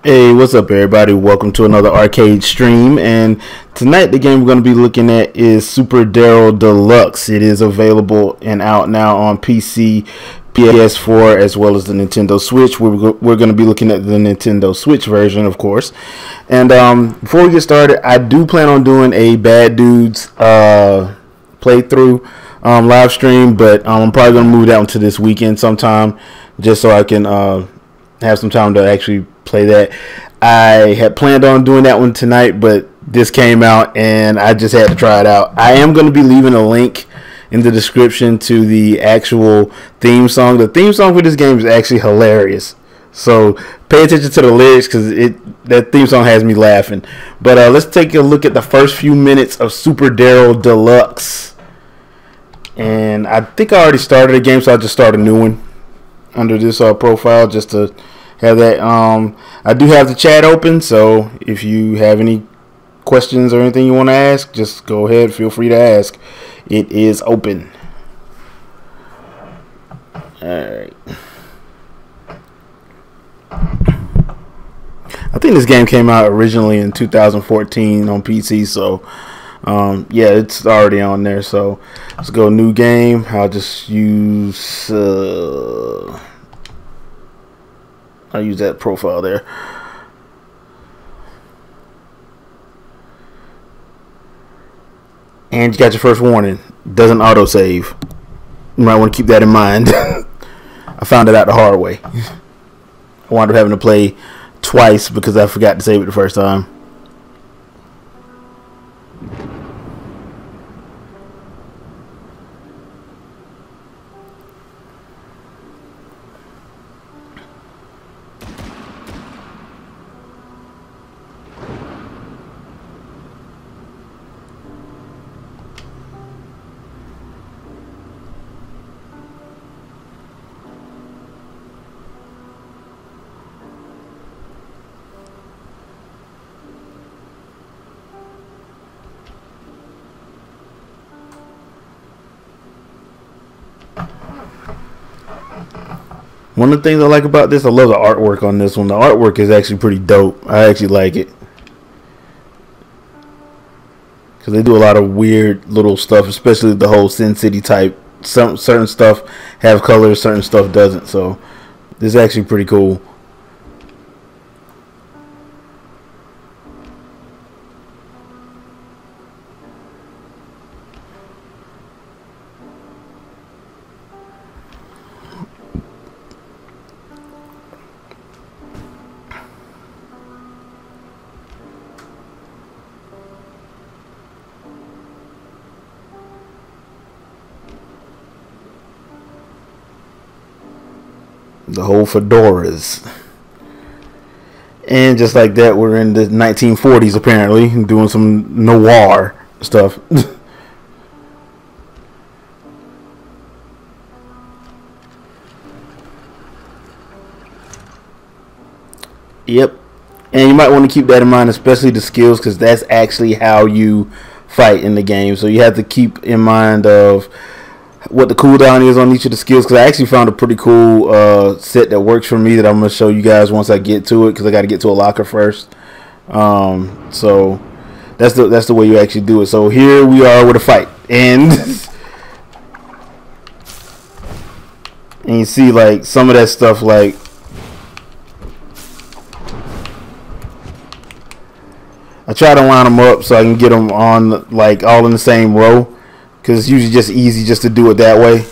Hey, what's up, everybody? Welcome to another arcade stream. And tonight, the game we're going to be looking at is Super Daryl Deluxe. It is available and out now on PC, PS4, as well as the Nintendo Switch. We're going to be looking at the Nintendo Switch version, of course. And before we get started, I do plan on doing a Bad Dudes playthrough live stream, but I'm probably going to move that one to this weekend sometime, just so I can have some time to actually play that. I had planned on doing that one tonight, but this came out and I just had to try it out. I am going to be leaving a link in the description to the actual theme song. The theme song for this game is actually hilarious, so pay attention to the lyrics because that theme song has me laughing. But let's take a look at the first few minutes of Super Daryl Deluxe. And I think I already started a game, so I'll just start a new one under this profile just to have that. I do have the chat open, so if you have any questions or anything you want to ask, just go ahead, feel free to ask. It is open. Alright, I think this game came out originally in 2014 on PC, so yeah, it's already on there. So let's go new game. I'll just use I'll use that profile there. And you got your first warning. Doesn't autosave. You might want to keep that in mind. I found it out the hard way. I wound up having to play twice because I forgot to save it the first time. One of the things I like about this, I love the artwork on this one. The artwork is actually pretty dope. I actually like it, because they do a lot of weird little stuff, especially the whole Sin City type. Some certain stuff have colors, certain stuff doesn't. So this is actually pretty cool. The whole fedoras. And just like that, we're in the 1940s apparently, doing some noir stuff. Yep. And you might want to keep that in mind, especially the skills, because that's actually how you fight in the game. So you have to keep in mind of what the cooldown is on each of the skills, because I actually found a pretty cool set that works for me that I'm going to show you guys once I get to it, because I got to get to a locker first. So that's the way you actually do it. So here we are with a fight, and and you see like some of that stuff, like I try to line them up so I can get them on like all in the same row, because it's usually just easy just to do it that way.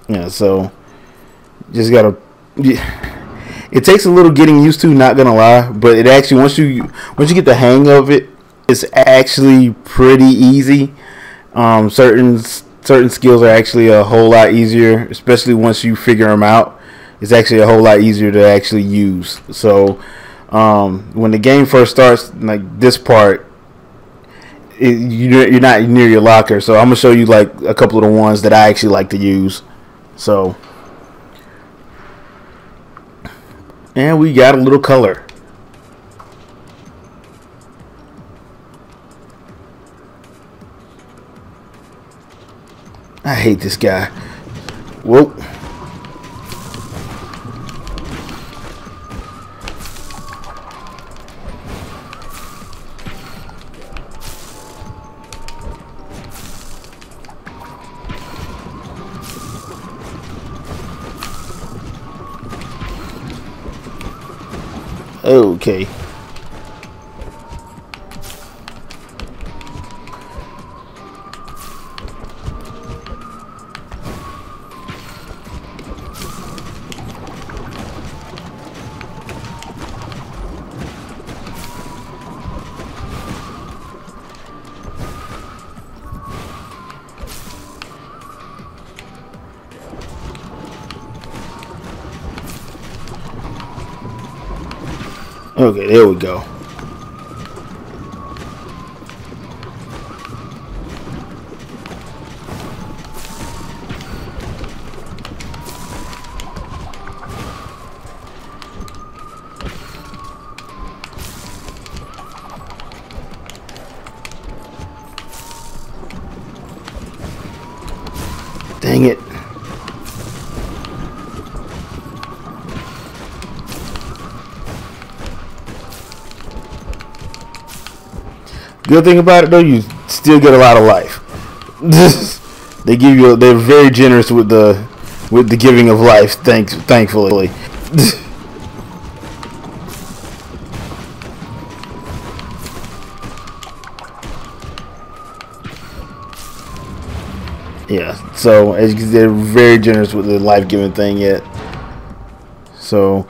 Yeah, so just gotta. It takes a little getting used to, not gonna lie, but it actually once you get the hang of it, it's actually pretty easy. Certain skills are actually a whole lot easier, especially once you figure them out. It's actually a whole lot easier to actually use. So when the game first starts, like this part, you're not near your locker. So I'm gonna show you like a couple of the ones that I actually like to use. So, and we got a little color. I hate this guy. Whoa. Okay. Okay, there we go. Dang it. Good thing about it though, you still get a lot of life. They give you. They're very generous with the giving of life. Thankfully. Yeah. So as you can see, they're very generous with the life-giving thing yet. So.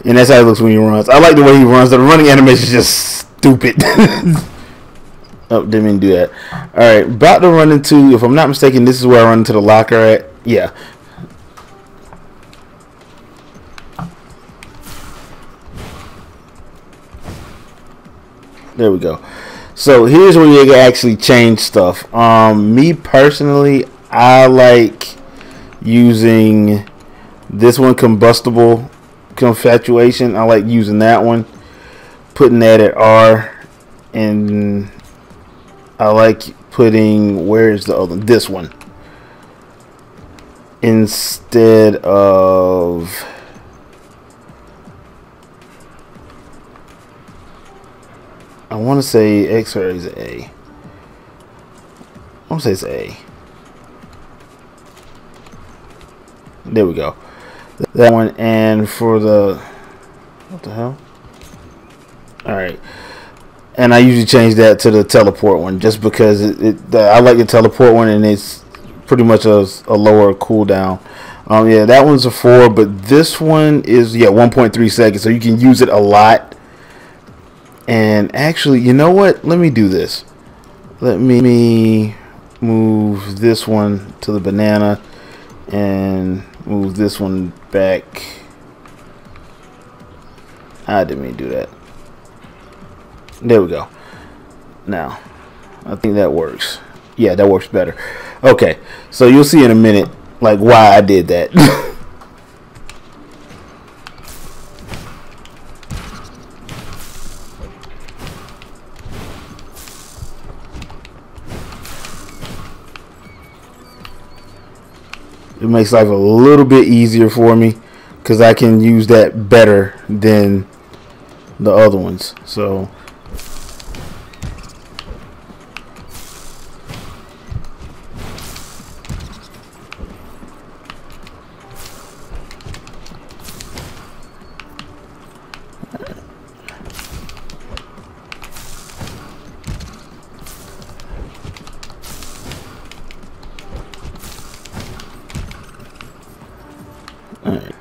And that's how it looks when he runs. I like the way he runs. The running animation is just stupid. Oh, didn't mean to do that. Alright, about to run into, if I'm not mistaken, this is where I run into the locker at. Yeah. There we go. So here's where you can actually change stuff. Me personally, I like using this one, combustible confatuation. I like using that one, putting that at R, and I like putting, where's the other, this one, instead of, I want to say X, or is it A? I want to say it's A. There we go. That one. And for the, what the hell? Alright, and I usually change that to the teleport one just because I like the teleport one, and it's pretty much a lower cooldown. Yeah, that one's a 4, but this one is 1.3 seconds, so you can use it a lot. And actually, you know what? Let me do this. Let me move this one to the banana and move this one back. I didn't mean to do that. There we go. Now, I think that works. Yeah, that works better. Okay, so you'll see in a minute like why I did that. It makes life a little bit easier for me because I can use that better than the other ones. So alright.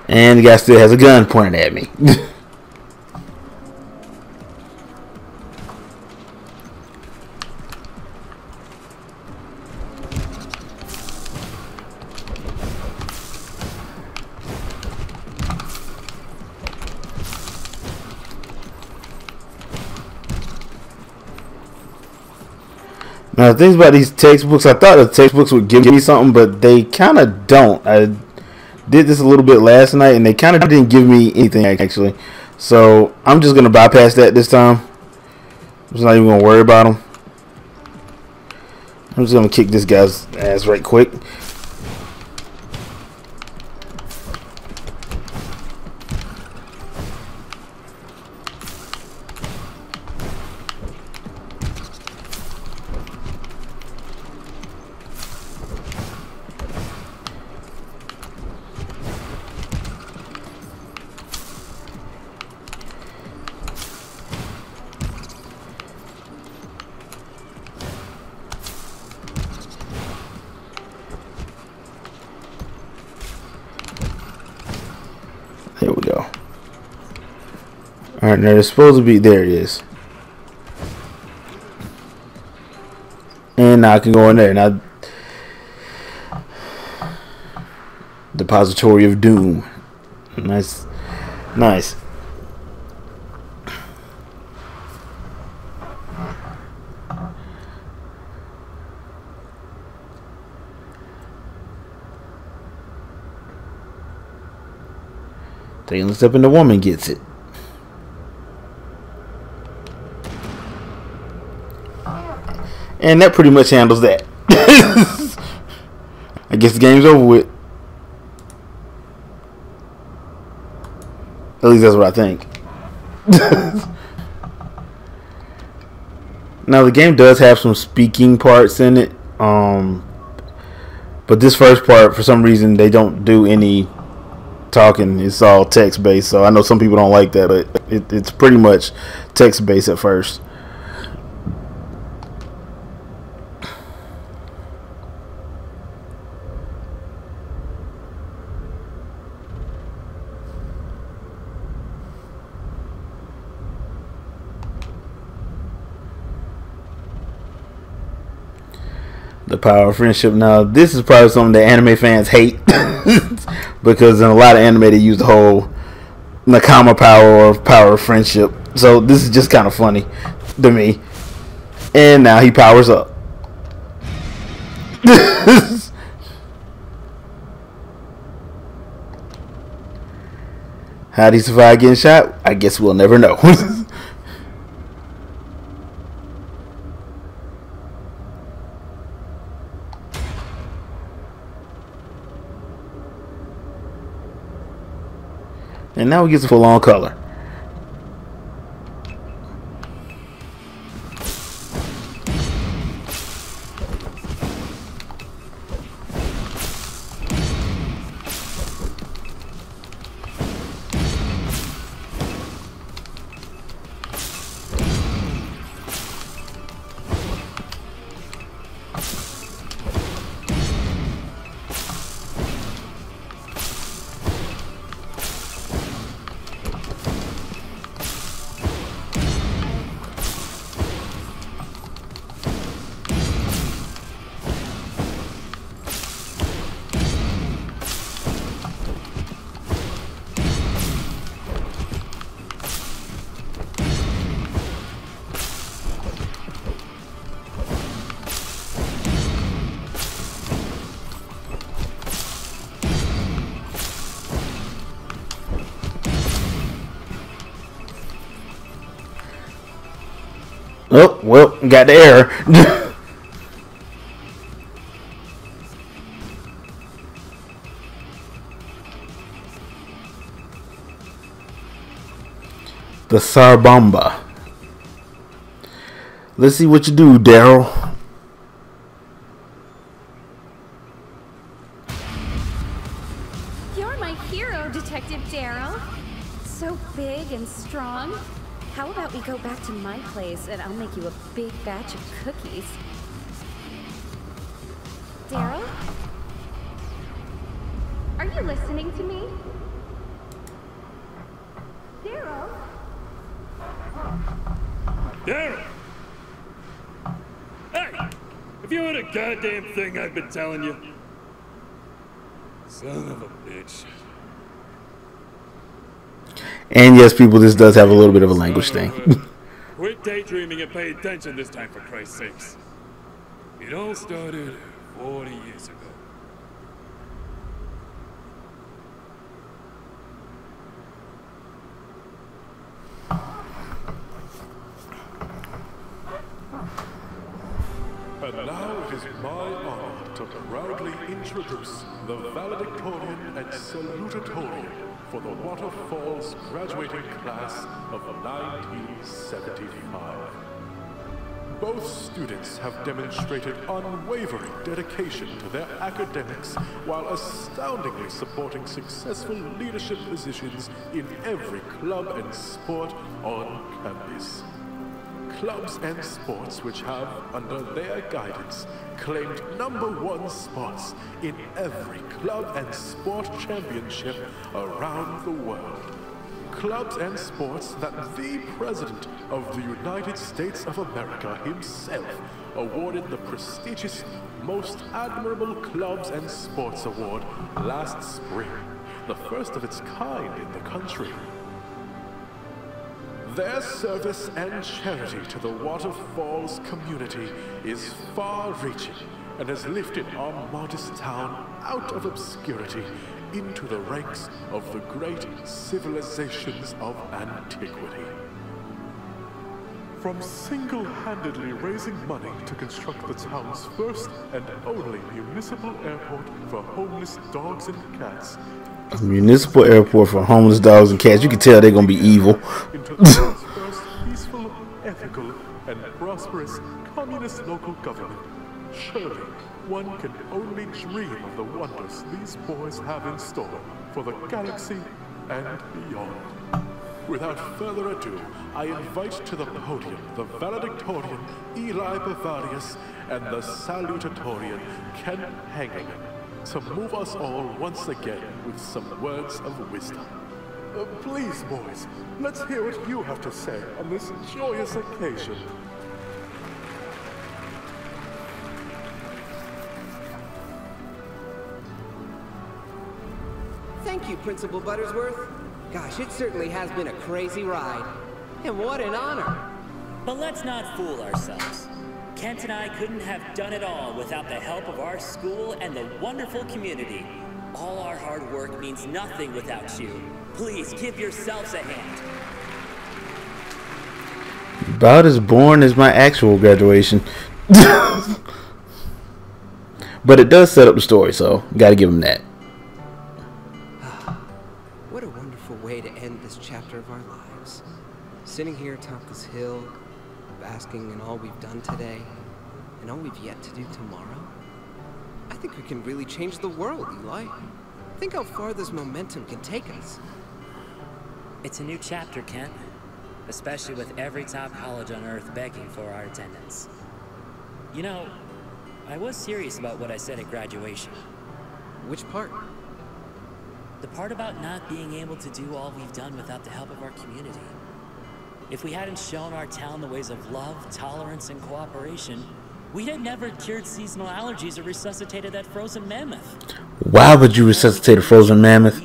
And the guy still has a gun pointed at me. Now, the things about these textbooks, I thought the textbooks would give me something, but they kind of don't. did this a little bit last night, and they kind of didn't give me anything actually. So I'm just gonna bypass that this time. I'm just not even gonna worry about him. I'm just gonna kick this guy's ass right quick. There we go. Alright, now there's supposed to be, there it is. And now I can go in there. Now, Depository of Doom. Nice. Nice. Taking a step and the woman gets it. And that pretty much handles that. I guess the game's over with. At least that's what I think. Now the game does have some speaking parts in it. But this first part, for some reason, they don't do any talking. It's all text based, so I know some people don't like that, but it's pretty much text based at first. The power of friendship. Now this is probably something that anime fans hate because in a lot of anime they use the whole Nakama power or power of friendship. So this is just kind of funny to me. And now he powers up. How'd he survive getting shot? I guess we'll never know. And now he gets a full-on color. Oh, well, got the error. The Sarbamba. Let's see what you do, Daryl. You're my hero, Detective Daryl. So big and strong. How about we go back to my place and I'll make you a big batch of cookies. Daryl? Are you listening to me? Daryl? Daryl! Hey! Have you heard a goddamn thing I've been telling you? Son of a bitch. And yes, people, this does have a little bit of a language thing. Quit daydreaming and pay attention this time, for Christ's sakes. It all started 40 years ago. And now it is my honor to proudly introduce the valedictorian and salutatorian for the Waterfalls graduating class of 1975. Both students have demonstrated unwavering dedication to their academics while astoundingly supporting successful leadership positions in every club and sport on campus. Clubs and sports which have, under their guidance, claimed #1 spots in every club and sport championship around the world. Clubs and sports that the President of the United States of America himself awarded the prestigious Most Admirable Clubs and Sports Award last spring, the first of its kind in the country. Their service and charity to the Waterfalls community is far-reaching and has lifted our modest town out of obscurity into the ranks of the great civilizations of antiquity. From single-handedly raising money to construct the town's first and only municipal airport for homeless dogs and cats, a municipal airport for homeless dogs and cats. You can tell they're gonna be evil. into the town's first peaceful, ethical, and prosperous communist local government, surely one can only dream of the wonders these boys have in store for the galaxy and beyond. Without further ado, I invite to the podium the valedictorian Eli Bavarius and the salutatorian Ken Hangerman to move us all once again with some words of wisdom. Please, boys, let's hear what you have to say on this joyous occasion. Thank you, Principal Buttersworth. Gosh, it certainly has been a crazy ride. And what an honor. But let's not fool ourselves. Kent and I couldn't have done it all without the help of our school and the wonderful community. All our hard work means nothing without you. Please give yourselves a hand. About as boring as my actual graduation. But it does set up the story, so gotta give him that. What a wonderful way to end this chapter of our lives. Sitting here atop this hill, basking in all we've done today, and all we've yet to do tomorrow. I think we can really change the world, Eli. Think how far this momentum can take us. It's a new chapter, Kent. Especially with every top college on Earth begging for our attendance. You know, I was serious about what I said at graduation. Which part? The part about not being able to do all we've done without the help of our community. If we hadn't shown our town the ways of love, tolerance, and cooperation, we'd have never cured seasonal allergies or resuscitated that frozen mammoth. Why would you resuscitate a frozen mammoth?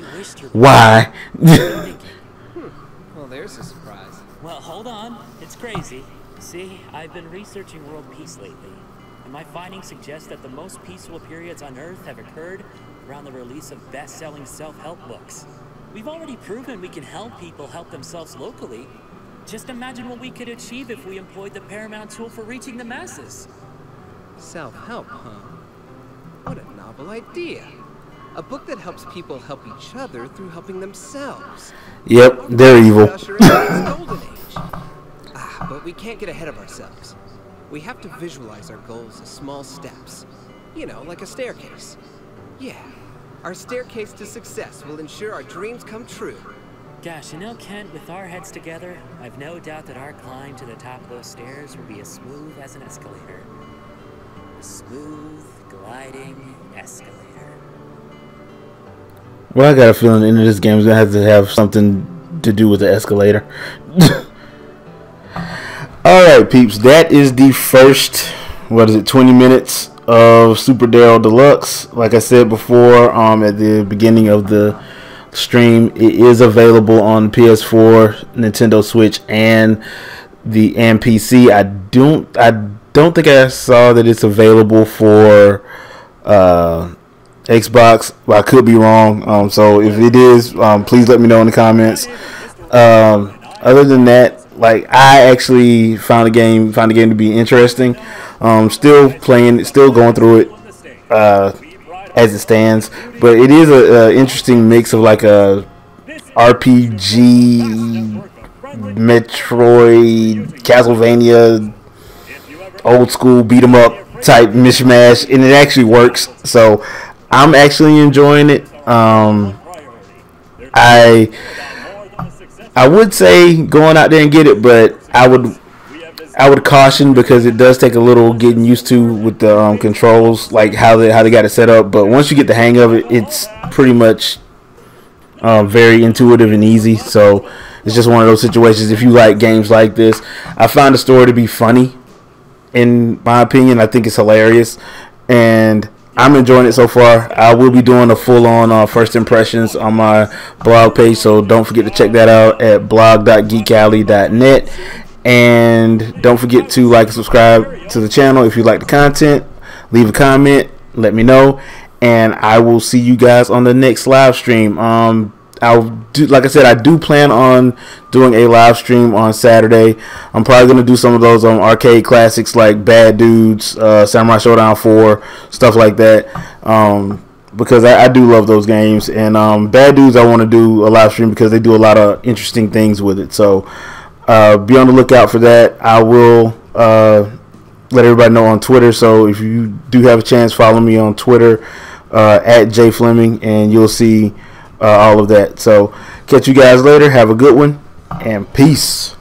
Why? Well, there's a surprise. Well, hold on. It's crazy. See, I've been researching world peace lately, and my findings suggest that the most peaceful periods on Earth have occurred around the release of best-selling self-help books. We've already proven we can help people help themselves locally. Just imagine what we could achieve if we employed the paramount tool for reaching the masses. Self-help, huh? What a novel idea. A book that helps people help each other through helping themselves. Yep, they're evil. Usher in this golden age. But we can't get ahead of ourselves. We have to visualize our goals as small steps. You know, like a staircase. Yeah, our staircase to success will ensure our dreams come true. Gosh, you know, Kent, with our heads together, I've no doubt that our climb to the top of those stairs will be as smooth as an escalator. A smooth, gliding escalator. Well, I got a feeling the end of this game is going to have something to do with the escalator. Alright, peeps. That is the first, 20 minutes of Super Daryl Deluxe. Like I said before, at the beginning of the stream, it is available on PS4, Nintendo Switch, and PC. I don't think I saw that it's available for Xbox. Well, I could be wrong. So if it is, please let me know in the comments. other than that, like, I actually found the game to be interesting. Still playing, still going through it as it stands, but it is a interesting mix of like a RPG, Metroid, Castlevania, old school beat 'em up type mishmash, and it actually works. So I'm actually enjoying it. I would say going out there and get it, but I would caution, because it does take a little getting used to with the controls, like how they got it set up. But once you get the hang of it, it's pretty much very intuitive and easy. So it's just one of those situations. If you like games like this, I find the story to be funny. In my opinion, I think it's hilarious, and I'm enjoying it so far. I will be doing a full-on first impressions on my blog page, so don't forget to check that out at blog.geekalley.net. And don't forget to like and subscribe to the channel if you like the content. Leave a comment, let me know, and I will see you guys on the next live stream. Like I said, I do plan on doing a live stream on Saturday. I'm probably going to do some of those arcade classics like Bad Dudes, Samurai Showdown 4, stuff like that, because I do love those games. And Bad Dudes, I want to do a live stream because they do a lot of interesting things with it. So be on the lookout for that. I will let everybody know on Twitter. So if you do have a chance, follow me on Twitter at JFleming, and you'll see all of that. So catch you guys later. Have a good one, and peace.